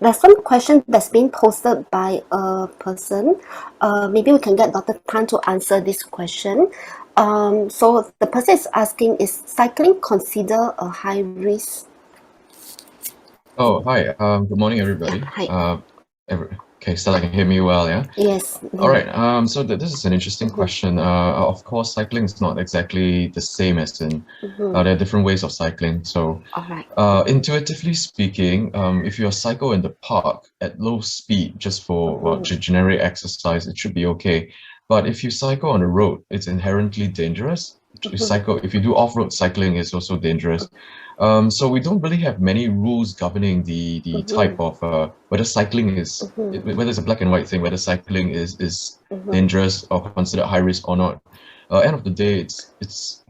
there's some question that's been posted by a person. Maybe we can get Dr. Tan to answer this question. So the person is asking, is cycling considered a high risk? Oh, hi. Good morning, everybody. Hi. Okay, Stella can hear me well, yeah? Yes. All right. So this is an interesting question. Of course, cycling is not exactly the same as in there are different ways of cycling. So, All right. intuitively speaking, if you cycle in the park at low speed just for generic exercise, it should be okay. But if you cycle on the road, it's inherently dangerous. If you do off-road cycling, it's also dangerous. So we don't really have many rules governing the type of whether cycling is whether it's a black and white thing, whether cycling is dangerous or considered high risk or not. End of the day, it's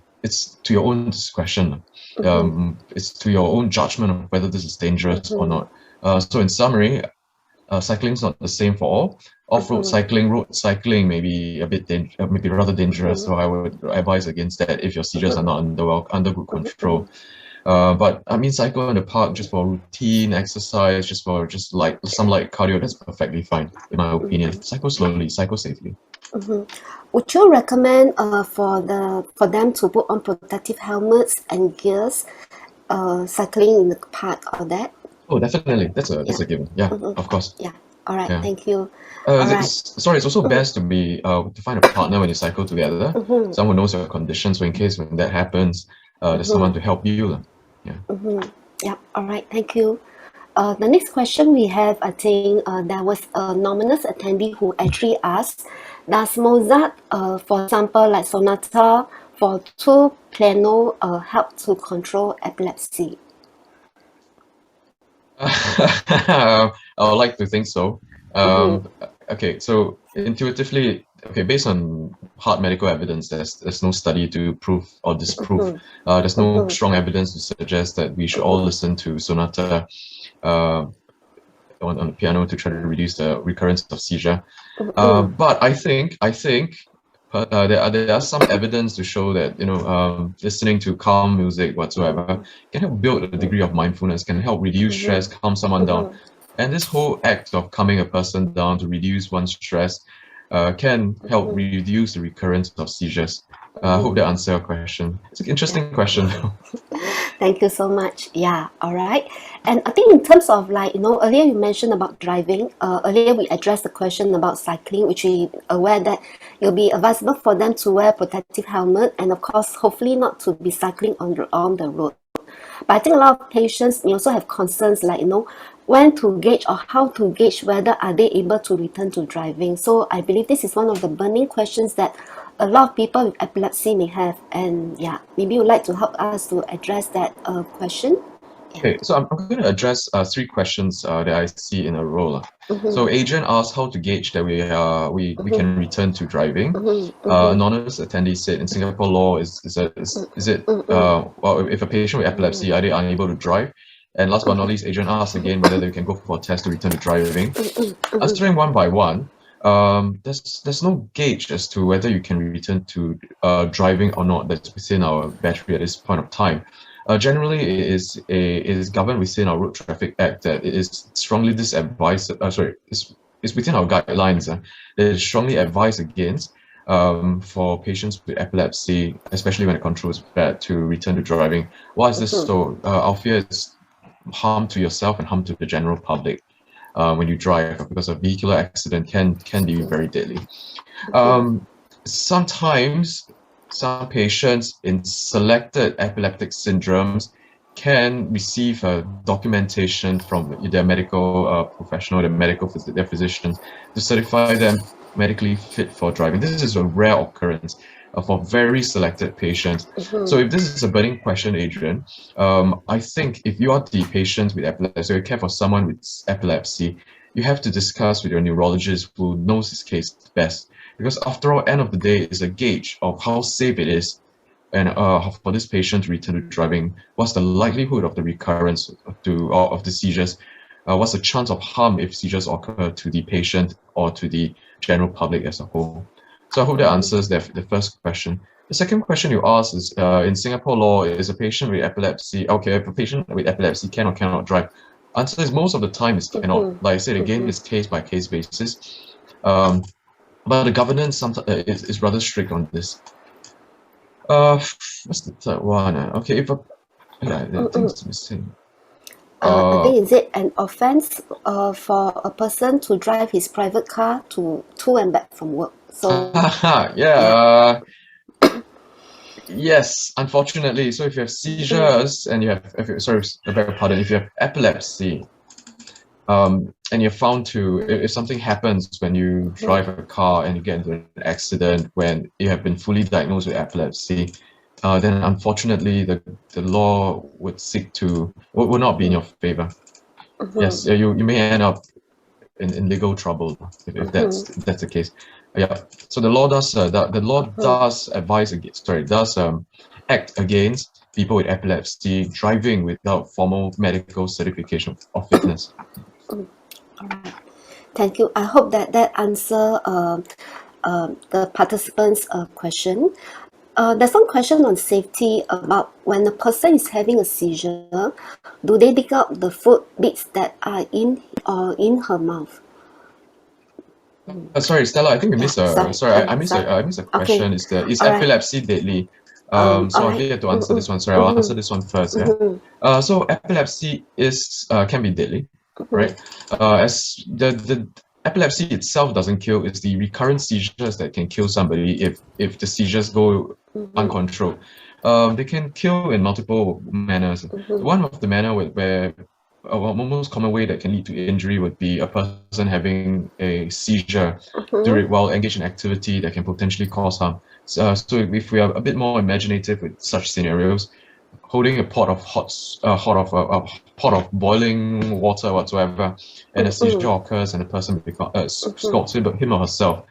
to your own discretion. It's to your own judgment of whether this is dangerous or not. So in summary, cycling is not the same for all. Off-road cycling, road cycling may be a bit maybe rather dangerous. So I would advise against that if your seizures are not under good control. But I mean, cycle in the park just for routine exercise, just some light cardio, that's perfectly fine, in my opinion. Cycle slowly, cycle safely. Would you recommend for them to put on protective helmets and gears, cycling in the park or that? Oh, definitely. That's a given. Yeah, of course. Yeah. All right. Yeah. Thank you. Sorry, it's also best to find a partner when you cycle together. Someone who knows your conditions, so in case when that happens, there's someone to help you. Yeah. Yeah. All right. Thank you. The next question we have, I think there was a anonymous attendee who actually asked, does Mozart, for example, like sonata for two piano, help to control epilepsy? I would like to think so. Okay, so intuitively, based on hard medical evidence, there's no study to prove or disprove. There's no strong evidence to suggest that we should all listen to sonata on the piano to try to reduce the recurrence of seizure. But I think there are some evidence to show that listening to calm music whatsoever can help build a degree of mindfulness, can help reduce stress, calm someone down, and this whole act of calming a person down to reduce one's stress can help reduce the recurrence of seizures. I hope that answers your question. It's an interesting question. Thank you so much. Yeah, all right. And I think in terms of earlier you mentioned about driving. Earlier we addressed the question about cycling, which we aware that it'll be advisable for them to wear protective helmet and of course, hopefully not to be cycling on the road. But I think a lot of patients may also have concerns like, when to gauge or how to gauge whether are they able to return to driving. So I believe this is one of the burning questions that a lot of people with epilepsy may have. And yeah, maybe you'd like to help us to address that question. Okay, so I'm going to address three questions that I see in a row. So Adrian asked how to gauge that we can return to driving. Anonymous attendee said in Singapore law is it well, if a patient with epilepsy are they unable to drive? And last but not least, Adrian asked again whether they can go for a test to return to driving. Answering one by one, there's no gauge as to whether you can return to driving or not. That's within our battery at this point of time. Generally, it is governed within our Road Traffic Act that it is strongly disadvised. It's within our guidelines that it is strongly advised against for patients with epilepsy, especially when the control is bad, to return to driving. Why is this so? Our fear is harm to yourself and harm to the general public when you drive, because a vehicular accident can be very deadly. Sometimes some patients in selected epileptic syndromes can receive documentation from their medical professional, their physicians, to certify them medically fit for driving. This is a rare occurrence for very selected patients. So if this is a burning question, Adrian, I think if you are the patient with epilepsy, or you care for someone with epilepsy, you have to discuss with your neurologist who knows his case best. Because after all, end of the day, is a gauge of how safe it is and for this patient to return to driving. What's the likelihood of the recurrence of the seizures? What's the chance of harm if seizures occur to the patient or to the general public as a whole? So I hope that answers the first question. The second question you asked is, in Singapore law, is a patient with epilepsy, okay, if a patient with epilepsy can or cannot drive? Answer is most of the time it cannot. Like I said again, it's case by case basis. But the governance sometimes is rather strict on this. What's the third one? Okay, if I think it's missing. I think is it an offense for a person to drive his private car to and back from work? So yeah. Yes, unfortunately. So if you have seizures and you have, I beg your pardon, if you have epilepsy, and you're found to, if something happens when you drive a car and you get into an accident when you have been fully diagnosed with epilepsy, then unfortunately the law would would not be in your favor. Yes, you may end up in legal trouble if that's the case. Yeah. So the law does act against people with epilepsy driving without formal medical certification of fitness. All right. Thank you. I hope that answer the participants' question. There's some question on safety about when a person is having a seizure, do they dig out the food bits that are in her mouth? Sorry, Stella, I think I missed I missed a question. Okay. Is All right. epilepsy deadly? So All I right. get to answer this one. Sorry, I'll answer this one first. Yeah. So epilepsy can be deadly, right? As the epilepsy itself doesn't kill, it's the recurrent seizures that can kill somebody if the seizures go uncontrolled. They can kill in multiple manners. One of the manner where a most common way that can lead to injury would be a person having a seizure while engaged in activity that can potentially cause harm. So if we are a bit more imaginative with such scenarios, holding a pot of boiling water whatsoever, and a seizure occurs and the person scalds him or herself.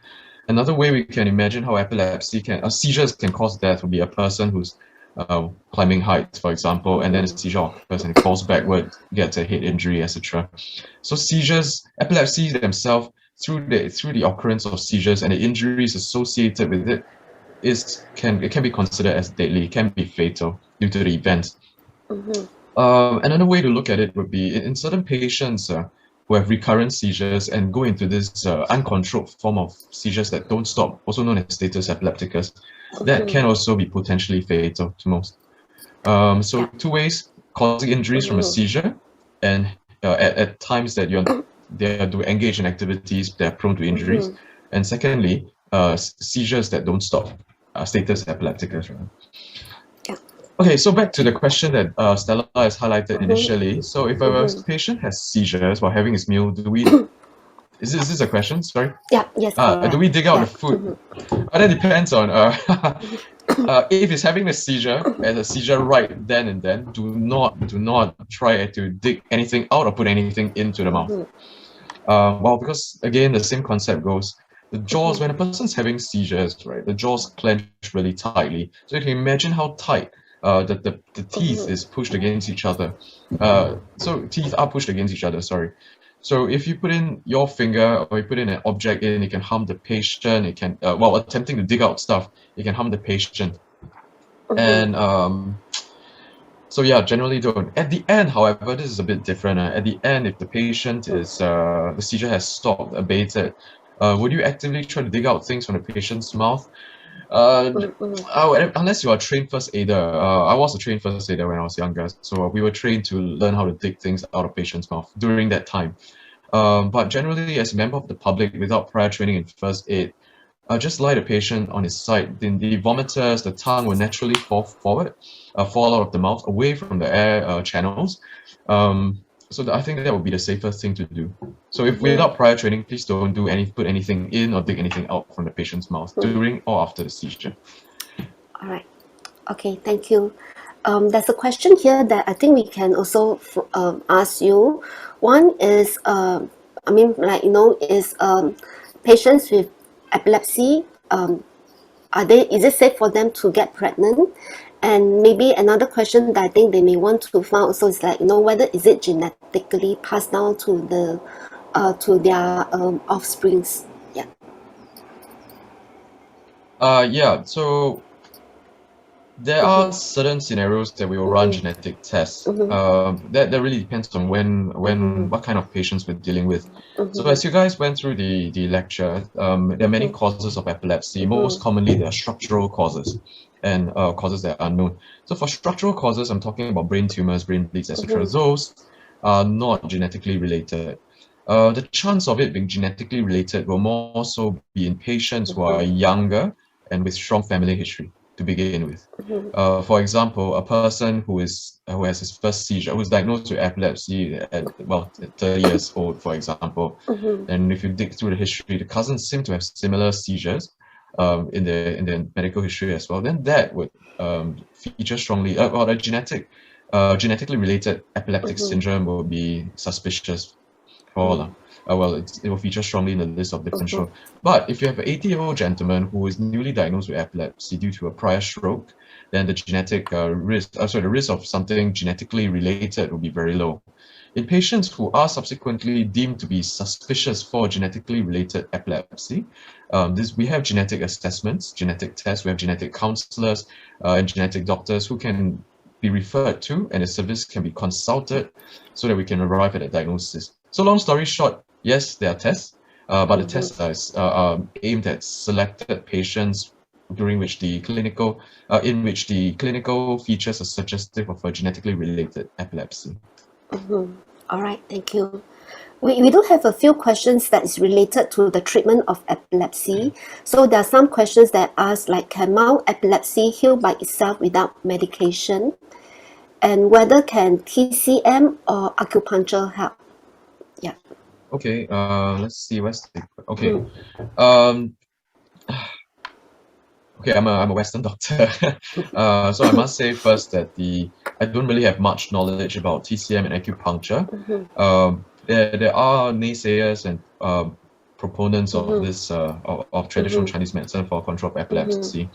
Another way we can imagine how seizures can cause death would be a person who's climbing heights, for example, and then a seizure occurs and falls backward, gets a head injury, etc. So epilepsy themselves, through the occurrence of seizures and the injuries associated with it, it can be considered as deadly, it can be fatal due to the event. Another way to look at it would be in certain patients who have recurrent seizures and go into this uncontrolled form of seizures that don't stop, also known as status epilepticus, that can also be potentially fatal to most. So two ways: causing injuries from a seizure, and at times that they are to engage in activities that are prone to injuries, and secondly, seizures that don't stop, status epilepticus. Right? Okay, so back to the question that Stella has highlighted initially. So if a patient has seizures while having his meal, is this a question? Sorry. Yeah. Yes. Do we dig out the food? That depends on if he's having a seizure right then and then. Do not try to dig anything out or put anything into the mouth. Well, because again, the same concept goes. The jaws, when a person's having seizures, right, the jaws clench really tightly. So you can imagine how tight the teeth is pushed against each other. So teeth are pushed against each other, sorry. So if you put in your finger or you put in an object in, it can harm the patient. It can, while attempting to dig out stuff, it can harm the patient. And so yeah, generally don't. At the end, however, this is a bit different. At the end, if the patient is, the seizure has stopped, abated, would you actively try to dig out things from the patient's mouth? Unless you are a trained first aider. I was a trained first aider when I was younger, so we were trained to learn how to dig things out of patient's mouth during that time. But generally, as a member of the public without prior training in first aid, just lie the patient on his side. Then the vomiters, the tongue will naturally fall forward, fall out of the mouth, away from the air channels. So I think that would be the safest thing to do. So if without prior training, please don't put anything in or dig anything out from the patient's mouth during or after the seizure. All right. Okay, thank you. There's a question here that I think we can also ask you. One is, is patients with epilepsy, is it safe for them to get pregnant? And maybe another question that I think they may want to find also is whether is it genetically passed down to their offsprings? Yeah. Yeah. So There are certain scenarios that we will run genetic tests. That really depends on what kind of patients we're dealing with. So as you guys went through the lecture, there are many causes of epilepsy. Most commonly, there are structural causes and causes that are unknown. So for structural causes, I'm talking about brain tumors, brain bleeds, etc. Those are not genetically related. The chance of it being genetically related will more so be in patients who are younger and with strong family history to begin with. For example, a person who has his first seizure, who's diagnosed with epilepsy at 30 years old, for example, and if you dig through the history, the cousins seem to have similar seizures in their medical history as well. Then that would feature strongly, or a genetically related epileptic syndrome will be suspicious for. It will feature strongly in the list of the control. But if you have an 80-year-old gentleman who is newly diagnosed with epilepsy due to a prior stroke, then the the risk of something genetically related will be very low. In patients who are subsequently deemed to be suspicious for genetically related epilepsy, we have genetic assessments, genetic tests, we have genetic counselors and genetic doctors who can be referred to, and the service can be consulted so that we can arrive at a diagnosis. So long story short, yes, there are tests, but the tests are aimed at selected patients in which the clinical features are suggestive of a genetically related epilepsy. All right, thank you. We do have a few questions that is related to the treatment of epilepsy. So there are some questions that ask like, can mild epilepsy heal by itself without medication? And whether can TCM or acupuncture help? Yeah. Okay, let's see, okay. Okay, I'm a Western doctor, so I must say first that I don't really have much knowledge about TCM and acupuncture. There are naysayers and proponents of this of traditional Chinese medicine for control of epilepsy.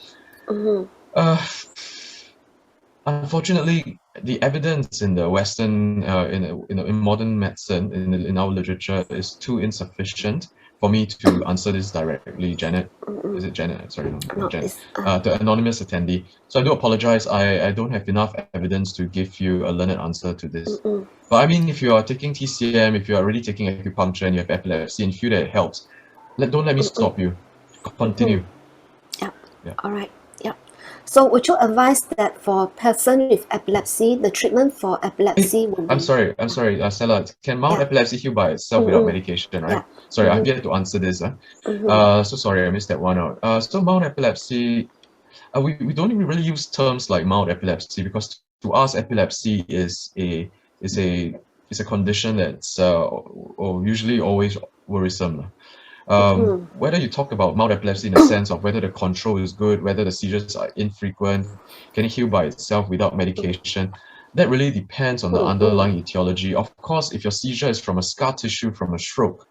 Unfortunately, the evidence in the Western in modern medicine in our literature is too insufficient for me to answer this directly. Janet, is it Janet? Sorry, no, Janet. The anonymous attendee. So I do apologize. I don't have enough evidence to give you a learned answer to this. But I mean, if you are taking TCM, if you are already taking acupuncture and you have epilepsy and feel that it helps, don't let me stop you. Continue. Yeah. All right. Yeah. So would you advise that for a person with epilepsy, the treatment for epilepsy will be... I'm sorry, Stella. Can mild epilepsy heal by itself without medication, right? Sorry, I've yet to answer this. So sorry, I missed that one out. So mild epilepsy, we don't even really use terms like mild epilepsy because to us epilepsy is a condition that's usually always worrisome. Whether you talk about mild epilepsy in the sense of whether the control is good, whether the seizures are infrequent, can it heal by itself without medication, that really depends on the underlying etiology. Of course, if your seizure is from a scar tissue from a stroke,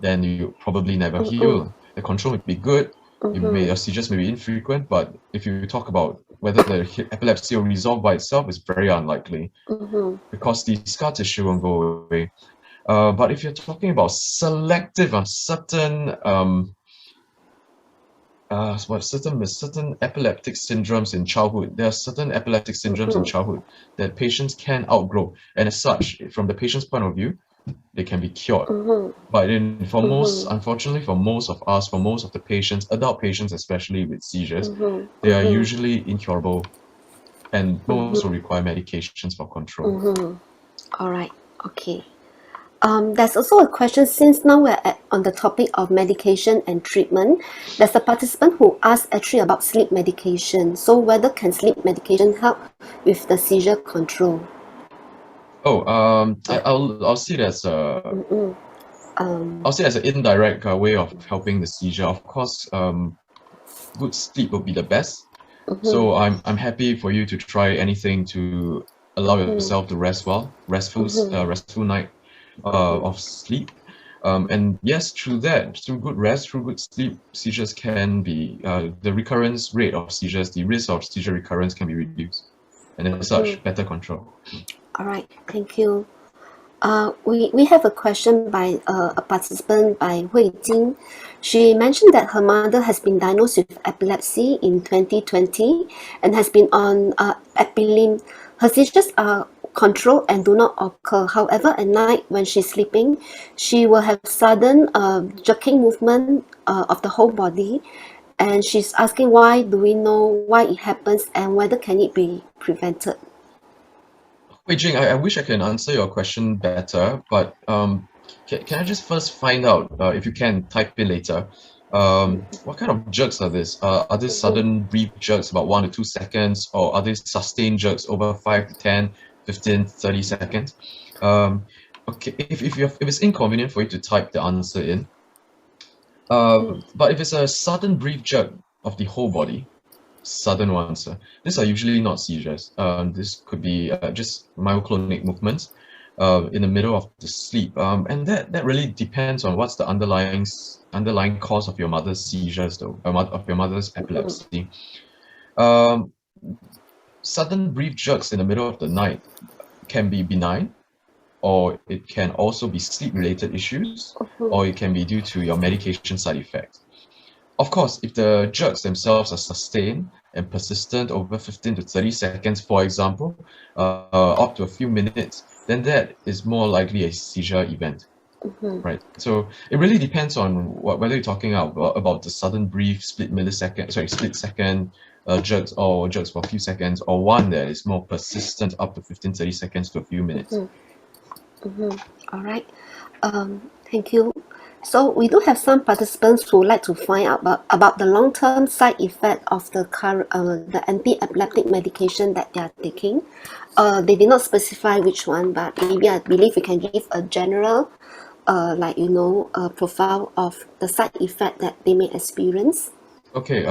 then you probably never heal. The control may be good, your seizures may be infrequent, but if you talk about whether the epilepsy will resolve by itself, it's very unlikely because the scar tissue won't go away. But if you're talking about selective certain epileptic syndromes in childhood, there are certain epileptic syndromes in childhood that patients can outgrow, and as such, from the patient's point of view, they can be cured. But unfortunately, for most of us, for most of the patients, adult patients especially with seizures, they are usually incurable, and most will require medications for control. All right. Okay. There's also a question, since now we're on the topic of medication and treatment. There's a participant who asked actually about sleep medication. So whether can sleep medication help with the seizure control? I'll see it as I'll see it as an indirect way of helping the seizure. Of course, good sleep would be the best. So I'm happy for you to try anything to allow yourself to rest well, restful night of sleep. And yes, through good rest, through good sleep, seizures can be, the recurrence rate of seizures, the risk of seizure recurrence can be reduced. And as such, better control. All right, thank you. We have a question by a participant by Hui Jing. She mentioned that her mother has been diagnosed with epilepsy in 2020 and has been on Epilim. Her seizures are controlled and do not occur. However, at night when she's sleeping, she will have sudden jerking movement of the whole body. And she's asking why do we know why it happens and whether can it be prevented. Wei Jing, I wish I can answer your question better, but can I just first find out, if you can type in later, what kind of jerks are these? Are these sudden brief jerks about 1 to 2 seconds, or are these sustained jerks over 5 to 10, 15, 30 seconds? Okay, if it's inconvenient for you to type the answer in, but if it's a sudden brief jerk of the whole body, sudden ones, these are usually not seizures. This could be just myoclonic movements in the middle of the sleep, and that really depends on what's the underlying cause of your mother's seizures, though, of your mother's epilepsy. Sudden brief jerks in the middle of the night can be benign, or it can also be sleep-related issues, or it can be due to your medication side effects. Of course, if the jerks themselves are sustained and persistent over 15 to 30 seconds, for example, up to a few minutes, then that is more likely a seizure event, right? So it really depends on whether you're talking about the sudden brief split second jerks, or jerks for a few seconds, or one that is more persistent up to 15, 30 seconds to a few minutes. All right. Thank you. So we do have some participants who like to find out about the long-term side effect of the anti-epileptic medication that they are taking. They did not specify which one, but maybe I believe we can give a general, profile of the side effect that they may experience. Okay.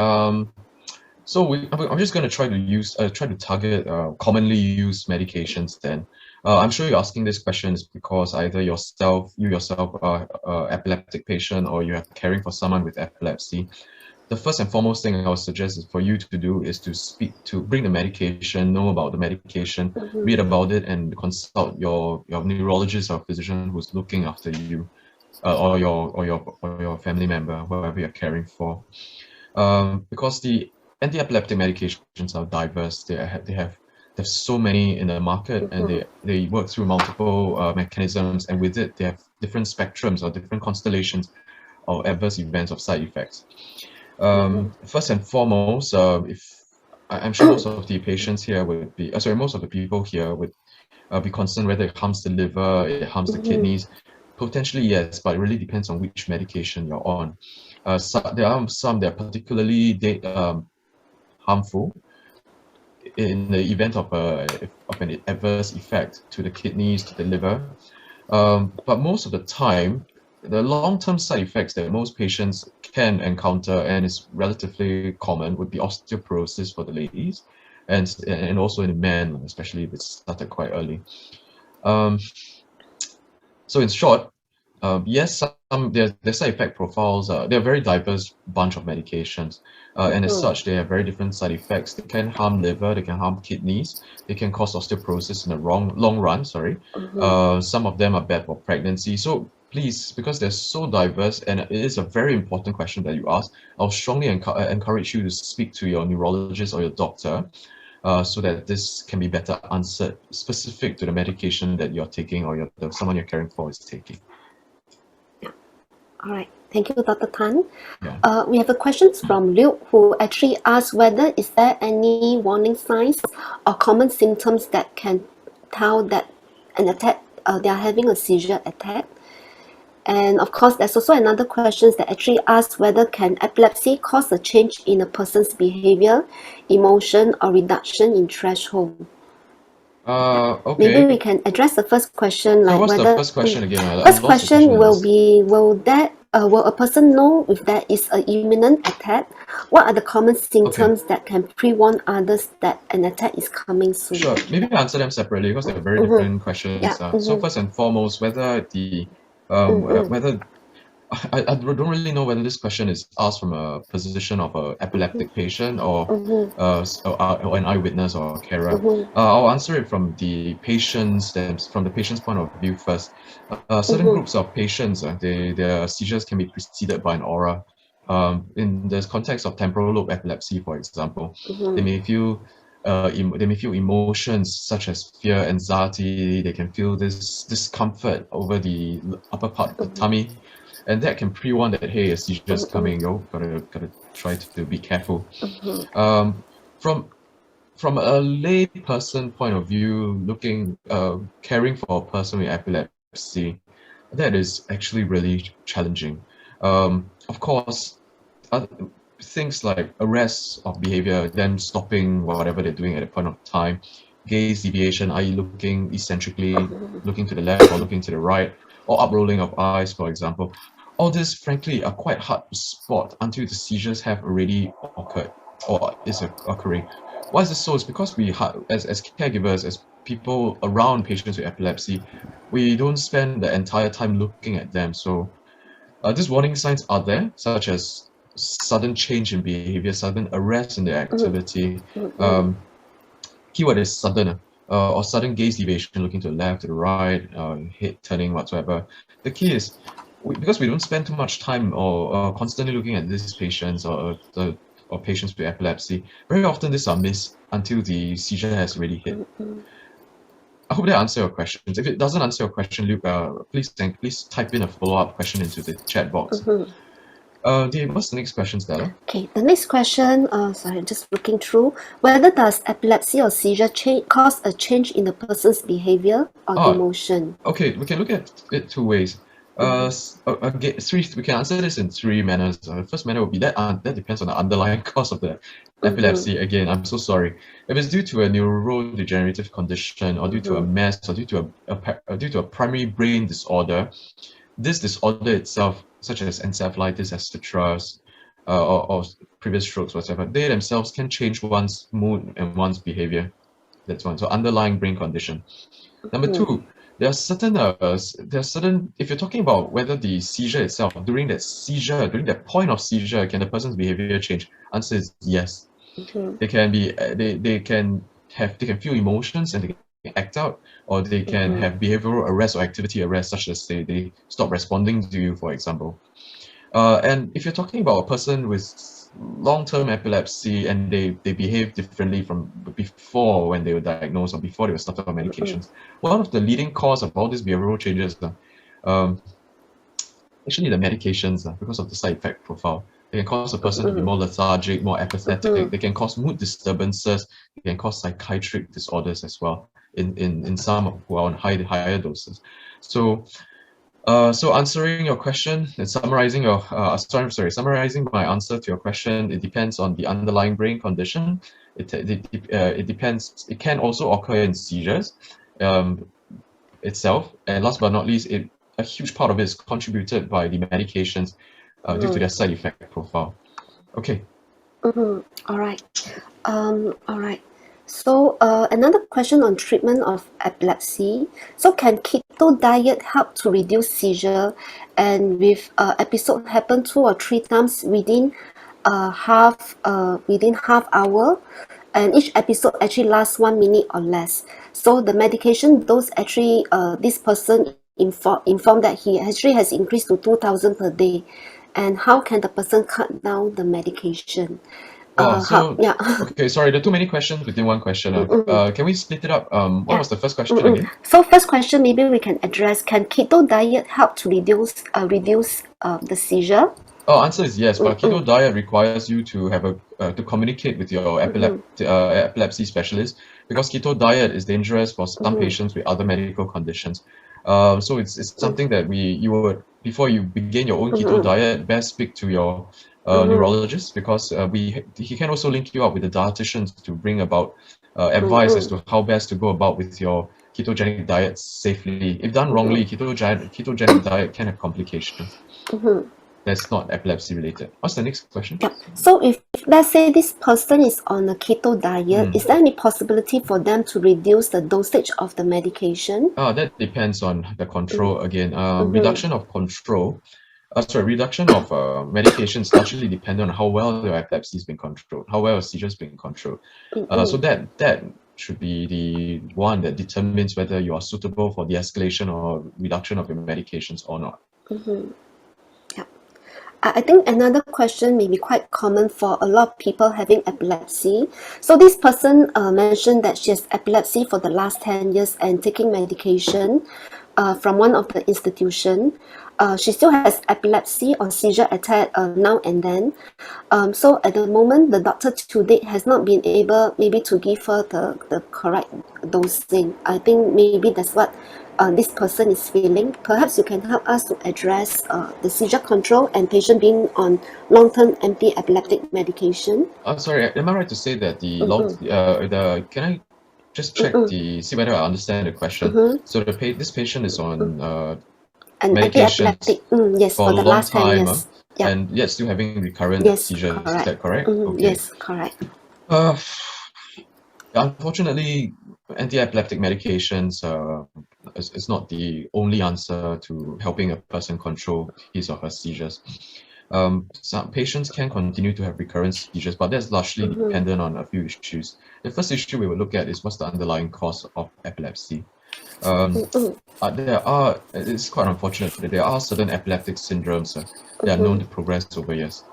So I'm just going to try to target commonly used medications then. I'm sure you're asking this question is because either you yourself are an epileptic patient, or you are caring for someone with epilepsy. The first and foremost thing I would suggest is for you to do is to bring the medication, know about the medication, read about it, and consult your neurologist or physician who's looking after you, or your family member, whoever you're caring for. Because the anti-epileptic medications are diverse. There's so many in the market, and they work through multiple mechanisms, and with it they have different spectrums or different constellations of adverse events of side effects. First and foremost, I'm sure most of the patients here would be most of the people here would be concerned whether it harms the liver, it harms the kidneys. Potentially yes, but it really depends on which medication you're on. There are some that are particularly harmful in the event of an adverse effect to the kidneys, to the liver. But most of the time, the long-term side effects that most patients can encounter, and is relatively common, would be osteoporosis for the ladies, and also in men, especially if it's started quite early. So in short, yes, their side effect profiles, they're a very diverse bunch of medications, and as such, they have very different side effects. They can harm liver, they can harm kidneys, they can cause osteoporosis in the long run. Some of them are bad for pregnancy. So please, because they're so diverse, and it is a very important question that you ask, I'll strongly encourage you to speak to your neurologist or your doctor, so that this can be better answered specific to the medication that you're taking, or someone you're caring for is taking. All right. Thank you, Dr. Tan. Yeah. We have a question from Luke, who actually asked whether is there any warning signs or common symptoms that can tell that they are having a seizure attack. And of course, there's also another question that actually asks whether can epilepsy cause a change in a person's behavior, emotion, or reduction in threshold. Okay. Maybe we can address the first question, So like what's whether the first question again? First question will be, will a person know if there is an imminent attack? What are the common symptoms that can pre-warn others that an attack is coming soon? Sure. Maybe I'll answer them separately because they're very different questions. Yeah. So first and foremost, whether I don't really know whether this question is asked from a position of an epileptic patient or, or an eyewitness or a carer. I'll answer it from the patient's point of view first. Certain groups of patients, their seizures can be preceded by an aura. In the context of temporal lobe epilepsy, for example, they may feel they may feel emotions such as fear, anxiety. They can feel this discomfort over the upper part of the tummy, and that can pre-warn that, hey, a seizure is coming. You gotta try to be careful. From a lay person point of view, caring for a person with epilepsy, that is actually really challenging. Of course, things like arrests of behavior, them stopping whatever they're doing at a point of time, gaze deviation, i.e. looking eccentrically, looking to the left or looking to the right, or uprolling of eyes, for example. All this, frankly, are quite hard to spot until the seizures have already occurred or is occurring. Why is this so? It's because we, as caregivers, as people around patients with epilepsy, we don't spend the entire time looking at them. So these warning signs are there, such as sudden change in behavior, sudden arrest in their activity. Keyword is sudden, or sudden gaze deviation, looking to the left, to the right, head turning, whatsoever. The key is, because we don't spend too much time or constantly looking at these patients or patients with epilepsy, very often these are missed until the seizure has really hit. I hope that answers your questions. If it doesn't answer your question, Luke, please type in a follow-up question into the chat box. Dave, what's the next question, Stella? Okay, the next question, sorry, just looking through. Whether does epilepsy or seizure cause a change in the person's behavior or emotion? Okay, we can look at it two ways. We can answer this in three manners. The first manner would be that depends on the underlying cause of the epilepsy. Again, I'm so sorry. If it's due to a neurodegenerative condition or due to a mass or due to a primary brain disorder, this disorder itself, such as encephalitis, etc., or previous strokes, whatever, they themselves can change one's mood and one's behavior. That's one. So underlying brain condition. Number two, there are certain, if you're talking about whether the seizure itself, during that point of seizure, can the person's behavior change? Answer is yes. They can be, they can feel emotions and they can act out, or they can have behavioral arrest or activity arrest, such as they stop responding to you, for example. And if you're talking about a person with long-term epilepsy and they behave differently from before when they were diagnosed or before they were started on medications, one of the leading cause of all these behavioral changes actually the medications, because of the side effect profile. They can cause a person to be more lethargic, more apathetic. They can cause mood disturbances. They can cause psychiatric disorders as well in some who are on higher doses. So answering your question and summarizing my answer to your question, it depends on the underlying brain condition. It depends. It can also occur in seizures itself, and last but not least, a huge part of it is contributed by the medications due to their side effect profile. Okay. All right. All right. So another question on treatment of epilepsy. So can keto diet help to reduce seizure, and with episode happen 2 or 3 times within half hour, and each episode actually lasts 1 minute or less. So the medication dose actually this person informed that he actually has increased to 2,000 per day. And how can the person cut down the medication? Okay, sorry, there are too many questions within one question. Can we split it up? What was the first question again? So first question, maybe we can address, can keto diet help to reduce the seizure? Answer is yes, but keto diet requires you to have to communicate with your epilepsy specialist, because keto diet is dangerous for some patients with other medical conditions. So it's something that before you begin your own keto diet, best speak to your neurologist, because he can also link you up with the dietitians to bring about advice as to how best to go about with your ketogenic diet safely. If done wrongly, ketogenic diet can have complications. That's not epilepsy related. What's the next question? Yeah. So if let's say this person is on a keto diet, is there any possibility for them to reduce the dosage of the medication? That depends on the control again. Reduction of control. Reduction of medications largely depend on how well your epilepsy has been controlled, how well your seizure has been controlled. So that should be the one that determines whether you are suitable for the escalation or reduction of your medications or not. Yeah. I think another question may be quite common for a lot of people having epilepsy. So this person mentioned that she has epilepsy for the last 10 years and taking medication from one of the institution. She still has epilepsy or seizure attack now and then. So at the moment, the doctor to date has not been able maybe to give her the correct dosing. I think maybe that's what this person is feeling. Perhaps you can help us to address the seizure control and patient being on long-term anti-epileptic medication. Sorry, am I right to say that can I just check see whether I understand the question? So this patient is on An medications anti-epileptic, yes, for a for the long last 10 time, years. Yeah. and yet still having recurrent Yes, seizures. Is correct. that correct? Okay. Yes, correct. Unfortunately, anti-epileptic medications is not the only answer to helping a person control his or her seizures. Some patients can continue to have recurrent seizures, but that's largely dependent on a few issues. The first issue we will look at is what's the underlying cause of epilepsy. It's quite unfortunate that there are certain epileptic syndromes that are known to progress over years.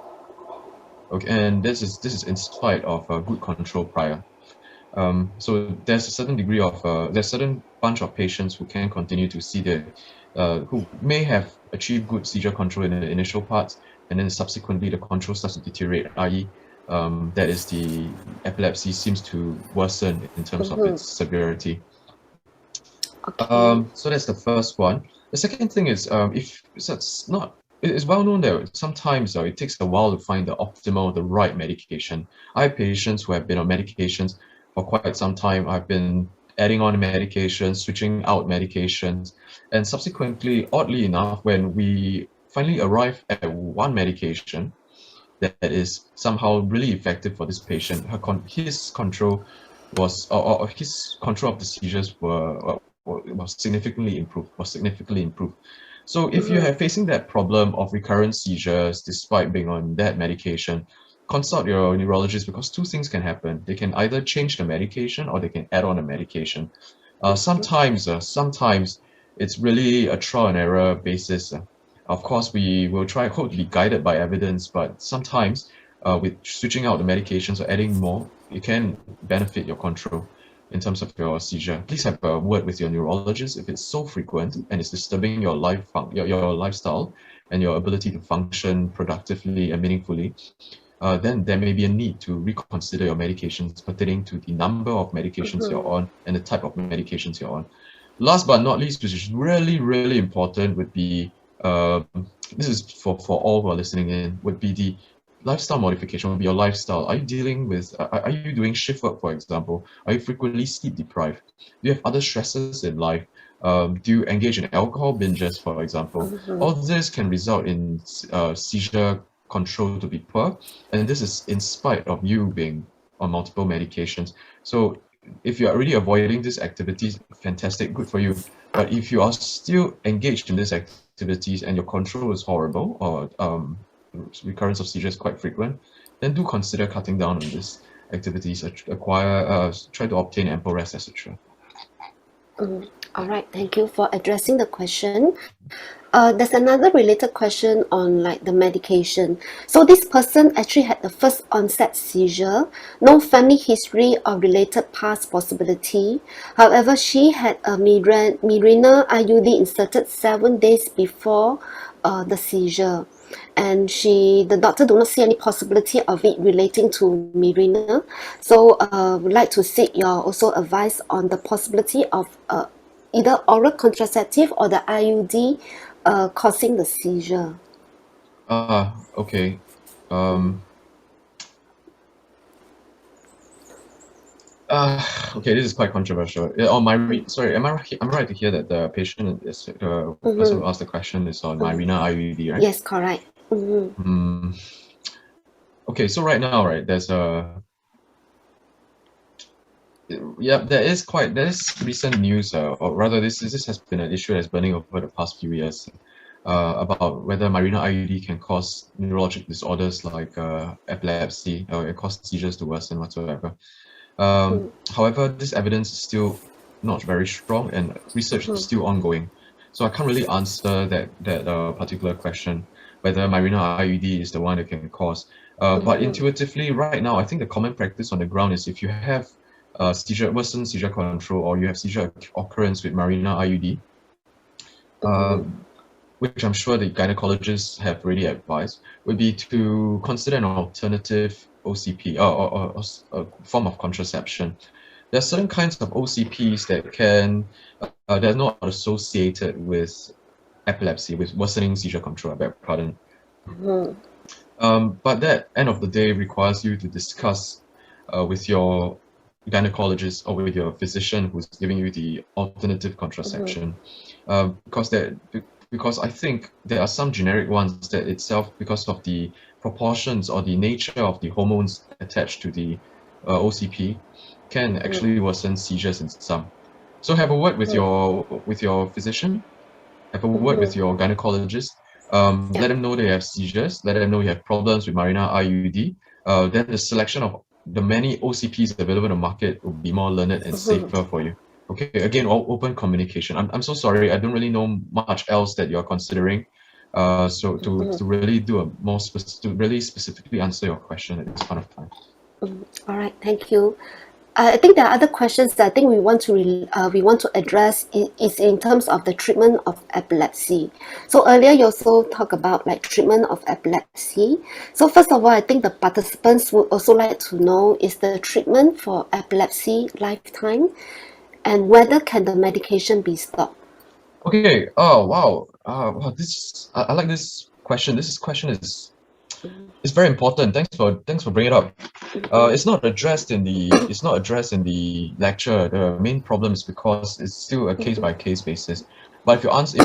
Okay, and this is in spite of good control prior. So there's a certain degree of there's a certain bunch of patients who can continue to see who may have achieved good seizure control in the initial parts, and then subsequently the control starts to deteriorate, i.e. That is, the epilepsy seems to worsen in terms of its severity. Okay. So that's the first one. The second thing is it's well known that sometimes it takes a while to find the right medication. I have patients who have been on medications for quite some time. I've been adding on medications, switching out medications, and subsequently, oddly enough, when we finally arrive at one medication that is somehow really effective for this patient, his control was or his control of the seizures was significantly improved. So if you are facing that problem of recurrent seizures despite being on that medication, consult your neurologist, because two things can happen. They can either change the medication or they can add on a medication. Sometimes it's really a trial and error basis. Of course, we will hope to be guided by evidence, but sometimes with switching out the medications or adding more, it can benefit your control in terms of your seizure. Please have a word with your neurologist if it's so frequent and it's disturbing your your lifestyle and your ability to function productively and meaningfully. Then there may be a need to reconsider your medications pertaining to the number of medications you're on and the type of medications you're on. Last but not least, which is really, really important, would be this is for all who are listening in, would be the lifestyle modification, would be your lifestyle. Are you dealing with, are you doing shift work, for example? Are you frequently sleep deprived? Do you have other stresses in life? Do you engage in alcohol binges, for example? All this can result in seizure control to be poor, and this is in spite of you being on multiple medications. So if you're already avoiding these activities, fantastic, good for you. But if you are still engaged in these activities and your control is horrible, or recurrence of seizures quite frequent, then do consider cutting down on these activities, try to obtain ample rest, etc. All right, thank you for addressing the question. There's another related question on like the medication. So this person actually had the first onset seizure, no family history or related past possibility. However, she had a Mirena IUD inserted 7 days before the seizure, and the doctor do not see any possibility of it relating to Mirena. So would like to seek your also advice on the possibility of either oral contraceptive or the IUD causing the seizure. Okay. Okay, this is quite controversial. Sorry, am I right to hear that the patient is the person who asked the question is on Mirena IUD, right? Yes, correct. Okay, so right now, right, there's there is recent news, or rather, this has been an issue that's burning over the past few years. about whether Mirena IUD can cause neurologic disorders like epilepsy, or it cause seizures to worsen whatsoever. However, this evidence is still not very strong, and research is still ongoing. So I can't really answer that particular question, whether Mirena IUD is the one that can cause. But intuitively, right now, I think the common practice on the ground is if you have worsened seizure control, or you have seizure occurrence with Mirena IUD, which I'm sure the gynecologists have already advised, would be to consider an alternative OCP, or a form of contraception. There are certain kinds of OCPs that they're not associated with epilepsy, with worsening seizure control, I beg your pardon. But that, end of the day, requires you to discuss with your gynecologist or with your physician who's giving you the alternative contraception. Because I think there are some generic ones that itself, because of the proportions or the nature of the hormones attached to the OCP, can actually worsen seizures in some. So have a word with your physician, have a word with your gynecologist. Let them know they have seizures, let them know you have problems with Mirena IUD. Then the selection of the many OCPs available in the market will be more learned and safer for you. Okay, again, all open communication. I'm so sorry, I don't really know much else that you're considering. So to really do a more to really specifically answer your question at this point of time. All right, thank you. I think there are other questions that I think we want to address is in terms of the treatment of epilepsy. So earlier you also talked about like treatment of epilepsy. So first of all, I think the participants would also like to know, is the treatment for epilepsy lifetime, and whether can the medication be stopped? Okay. Oh wow. Wow. I like this question. This question is very important. Thanks for bringing it up. It's not addressed in the lecture. The main problem is because it's still a case by case basis. But if you ask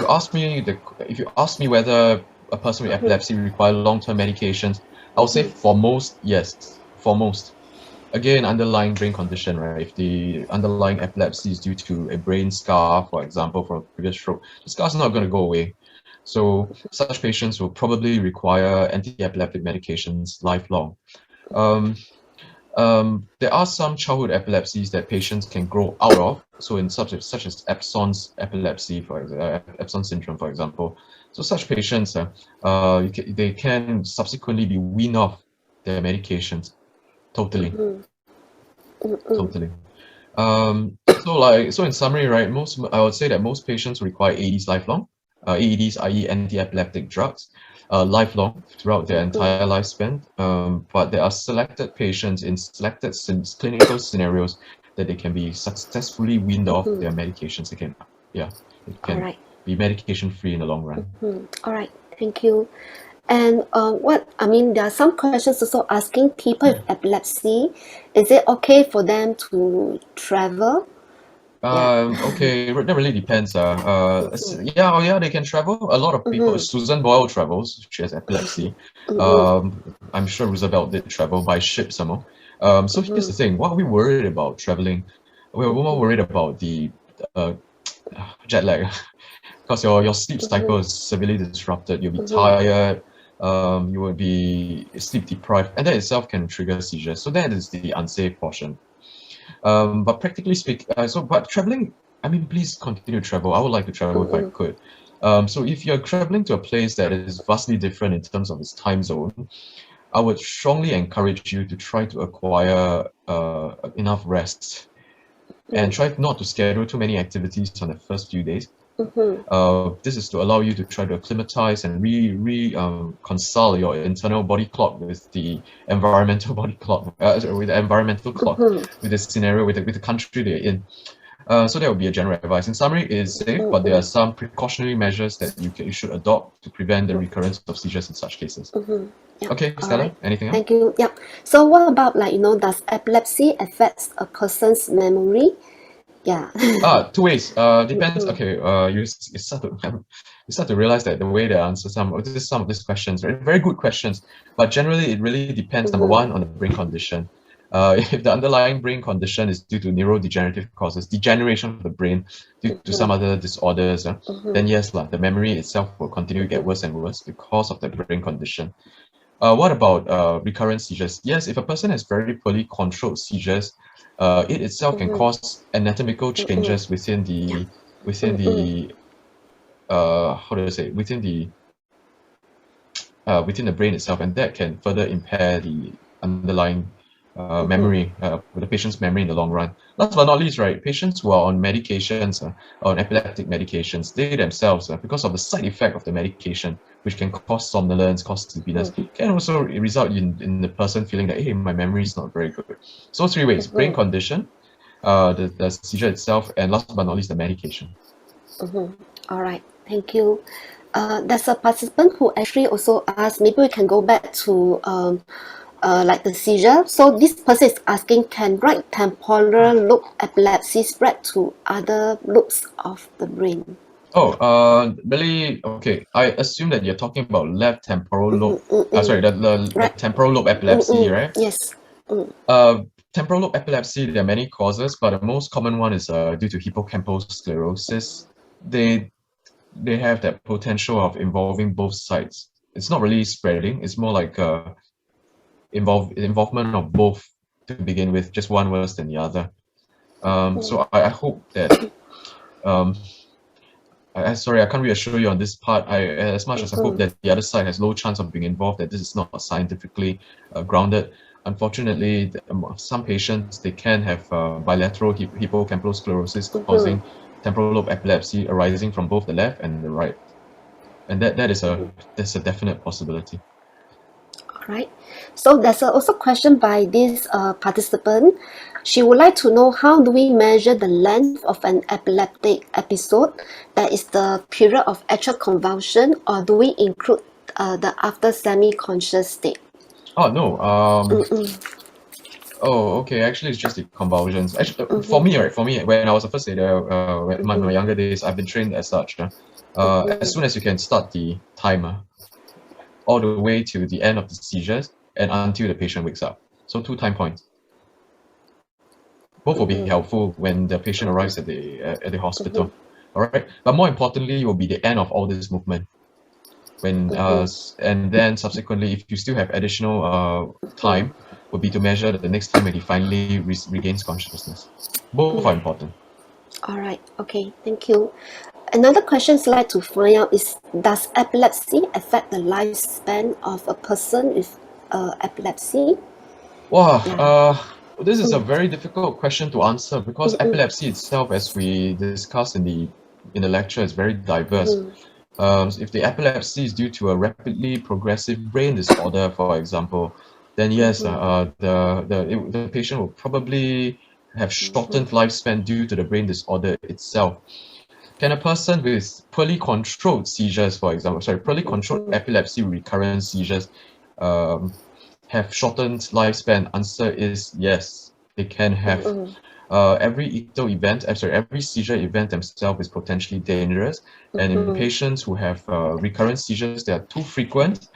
me whether a person with epilepsy requires long-term medications, I would say for most, yes. For most. Again, underlying brain condition, right? If the underlying epilepsy is due to a brain scar, for example, from a previous stroke, the scar is not going to go away. So such patients will probably require anti-epileptic medications lifelong. There are some childhood epilepsies that patients can grow out of. So in such as Epson's epilepsy, for example, Epson syndrome, for example. So such patients, they can subsequently be weaned off their medications totally. Totally. So in summary, right, I would say that most patients require AEDs lifelong. AEDs, i.e. anti-epileptic drugs, lifelong throughout their entire lifespan. But there are selected patients in selected clinical scenarios that they can be successfully weaned off their medications. It can be medication free in the long run. All right, thank you. And there are some questions also asking people with epilepsy, is it okay for them to travel? Okay, that really depends. Yeah, they can travel. A lot of people. Susan Boyle travels. She has epilepsy. I'm sure Roosevelt did travel by ship somehow. So here's the thing. What are we worried about traveling? We're more worried about the jet lag, because your sleep cycle is severely disrupted. You'll be tired. You will be sleep deprived, and that itself can trigger seizures. So that is the unsafe portion. But practically speaking, but traveling, I mean, please continue to travel. I would like to travel if I could. So if you're traveling to a place that is vastly different in terms of its time zone, I would strongly encourage you to try to acquire enough rest, and try not to schedule too many activities on the first few days. This is to allow you to try to acclimatize and reconcile your internal body clock with the environmental body clock, with the scenario, with the country they're in. So that would be a general advice. In summary, it is safe, but there are some precautionary measures that you should adopt to prevent the recurrence of seizures in such cases. Yep. Okay, Stella, right. Anything else? Thank you. Yep. So what about does epilepsy affect a person's memory? Yeah. Two ways. Depends. Okay. You start to realize that the way they answer some of these questions, very good questions, but generally it really depends. Number one, on the brain condition. If the underlying brain condition is due to neurodegenerative causes, degeneration of the brain due to some other disorders, then yes, the memory itself will continue to get worse and worse because of the brain condition. What about recurrent seizures? Yes, if a person has very poorly controlled seizures, it itself can cause anatomical changes within the how do I say, within the brain itself, and that can further impair the underlying memory, the patient's memory in the long run. Last but not least, right, patients who are on medications, on epileptic medications, they themselves, because of the side effect of the medication, which can cause somnolence, cause sleepiness, can also result in the person feeling that, hey, my memory is not very good. So 3 ways: brain condition, the seizure itself, and last but not least, the medication. All right, thank you. There's a participant who actually also asked, maybe we can go back to like the seizure. So this person is asking, can right temporal lobe epilepsy spread to other lobes of the brain? Really? Okay. I assume that you're talking about left temporal lobe. Sorry, the Right. temporal lobe epilepsy, right? Yes. Temporal lobe epilepsy, there are many causes, but the most common one is due to hippocampal sclerosis. They have that potential of involving both sides. It's not really spreading. It's more like involvement of both to begin with, just one worse than the other. So I hope that sorry, I can't reassure you on this part. As much as I hope that the other side has low chance of being involved, that this is not scientifically grounded. Unfortunately, some patients, they can have bilateral hippocampal sclerosis causing temporal lobe epilepsy arising from both the left and the right, and that's a definite possibility. All right. So there's also a question by this participant. She would like to know, how do we measure the length of an epileptic episode? That is the period of actual convulsion, or do we include the after semi-conscious state? Oh no. Oh, okay. Actually, it's just the convulsions. Actually, for me, right? For me, when I was a first aider, when my younger days, I've been trained as such. As soon as you can start the timer, all the way to the end of the seizures and until the patient wakes up. So 2 time points. Both will be helpful when the patient arrives at the hospital. All right. But more importantly, it will be the end of all this movement. When and then subsequently, if you still have additional time, would be to measure the next time when he finally regains consciousness. Both are important. All right. Okay. Thank you. Another question I'd like to find out is, does epilepsy affect the lifespan of a person with epilepsy? Wow. This is a very difficult question to answer because epilepsy itself, as we discussed in the lecture, is very diverse. If the epilepsy is due to a rapidly progressive brain disorder, for example, then yes, the patient will probably have shortened lifespan due to the brain disorder itself. Can a person with poorly controlled seizures, for example, poorly controlled epilepsy recurrent seizures, have shortened lifespan? Answer is yes, they can have. Every seizure event themselves is potentially dangerous, and in patients who have recurrent seizures that are too frequent,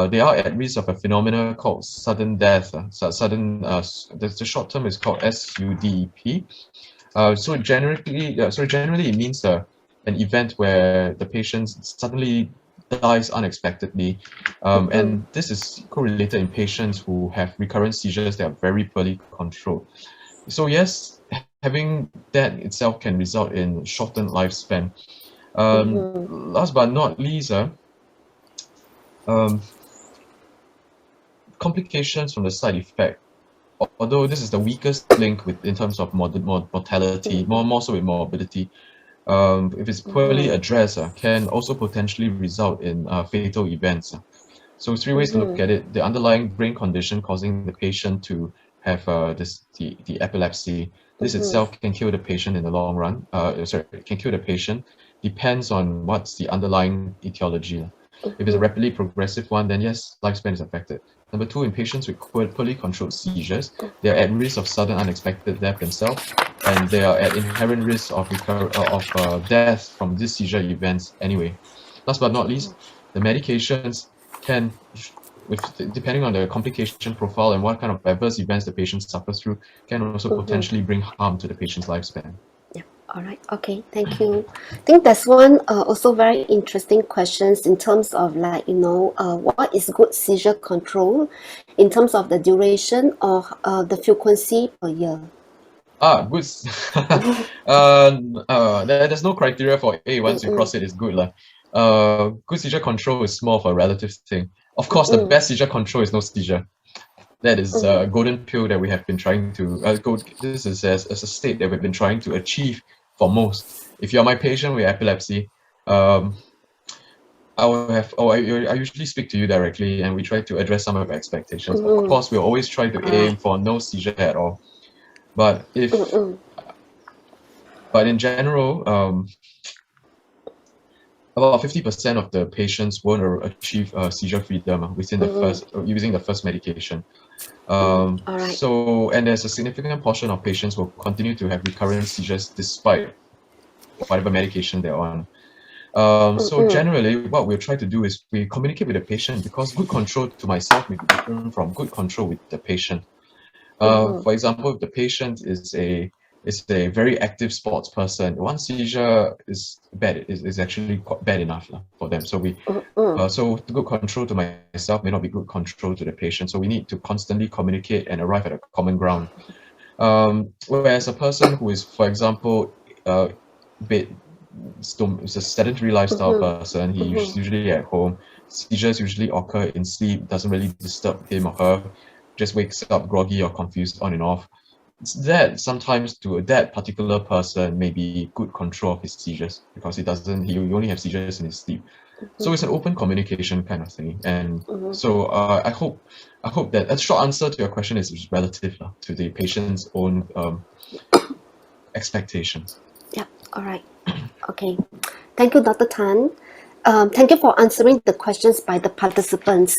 they are at risk of a phenomenon called sudden death. The short term is called SUDEP. Generally, it means an event where the patient suddenly dies unexpectedly, and this is correlated in patients who have recurrent seizures that are very poorly controlled. So yes, having that itself can result in shortened lifespan. Last but not least, complications from the side effect. Although this is the weakest link in terms of mortality, more so with morbidity, if it's poorly addressed, can also potentially result in fatal events. So 3 ways to look at it: the underlying brain condition causing the patient to have the epilepsy. This itself can kill the patient in the long run. Can kill the patient. Depends on what's the underlying etiology. If it's a rapidly progressive one, then yes, lifespan is affected. Number 2, in patients with poorly controlled seizures, they are at risk of sudden unexpected death themselves, and they are at inherent risk of death from these seizure events anyway. Last but not least, the medications can depending on the complication profile and what kind of adverse events the patient suffers through, can also potentially bring harm to the patient's lifespan. Yeah. All right. Okay. Thank you. I think there's one also very interesting questions in terms of like, what is good seizure control in terms of the duration or the frequency per year? Good. There's no criteria for, hey, once you cross it, it's good. Good seizure control is more of a relative thing. Of course, the best seizure control is no seizure. That is a golden pill that we have been trying to this is as a state that we've been trying to achieve for most. If you're my patient with epilepsy, I usually speak to you directly and we try to address some of your expectations. Of course, we'll always try to aim for no seizure at all. But in general, about 50% of the patients won't achieve seizure freedom within the using the first medication. So, and there's a significant portion of patients who will continue to have recurrent seizures despite whatever medication they're on. So generally, what we'll try to do is we communicate with the patient, because good control to myself may be different from good control with the patient. For example, if the patient is a very active sports person, one seizure is bad. Is actually quite bad enough for them. So so good control to myself may not be good control to the patient. So we need to constantly communicate and arrive at a common ground. Whereas a person who is, for example, is a sedentary lifestyle person, he's usually at home. Seizures usually occur in sleep, doesn't really disturb him or her, just wakes up groggy or confused on and off. That sometimes to that particular person may be good control of his seizures, because he only have seizures in his sleep. So it's an open communication kind of thing. And so I hope that a short answer to your question is relative to the patient's own expectations. Yeah. All right. Okay. Thank you, Dr. Tan. Thank you for answering the questions by the participants.